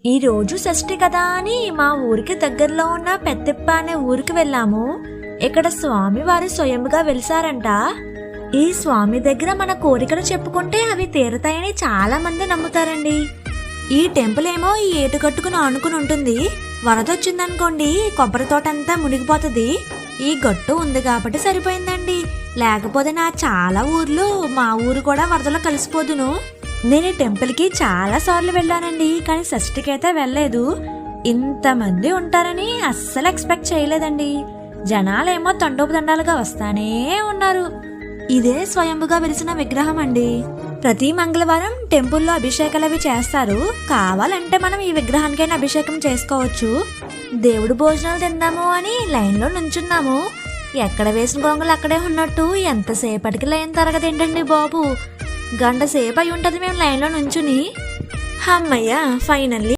ఈ రోజు షష్ఠి కదా అని మా ఊరికి దగ్గరలో ఉన్న పెద్దిప్ప అనే ఊరికి వెళ్ళాము. ఇక్కడ స్వామి వారు స్వయంగా వెలిసారంట. ఈ స్వామి దగ్గర మన కోరికలు చెప్పుకుంటే అవి తీరతాయని చాలా మంది నమ్ముతారండి. ఈ టెంపుల్ ఏమో ఈ ఏటుగట్టుకుని ఆనుకుని ఉంటుంది. వరద వచ్చిందనుకోండి కొబ్బరి తోట అంతా మునిగిపోతుంది. ఈ గట్టు ఉంది కాబట్టి సరిపోయిందండి, లేకపోతే నా చాలా ఊర్లు మా ఊరు కూడా వరదలో కలిసిపోదును. నేను ఈ టెంపుల్కి చాలా సార్లు వెళ్ళానండి, కానీ షష్ఠికి అయితే వెళ్ళలేదు. ఇంతమంది ఉంటారని అస్సలు ఎక్స్పెక్ట్ చేయలేదండి. జనాలేమో తండోపదండాలుగా వస్తానే ఉన్నారు. ఇదే స్వయంగా వెలిసిన విగ్రహం అండి. ప్రతి మంగళవారం టెంపుల్లో అభిషేకాలు అవి చేస్తారు. కావాలంటే మనం ఈ విగ్రహానికైనా అభిషేకం చేసుకోవచ్చు. దేవుడు భోజనాలు తిందాము అని లైన్లో నుంచున్నాము. ఎక్కడ వేసిన గొంగలు అక్కడే ఉన్నట్టు ఎంతసేపటికి లైన్ తరగదేంటండి బాబు. గంట సేపు అయి ఉంటుంది మేము లైన్లో నుంచుని. అమ్మయ్య, ఫైనల్లీ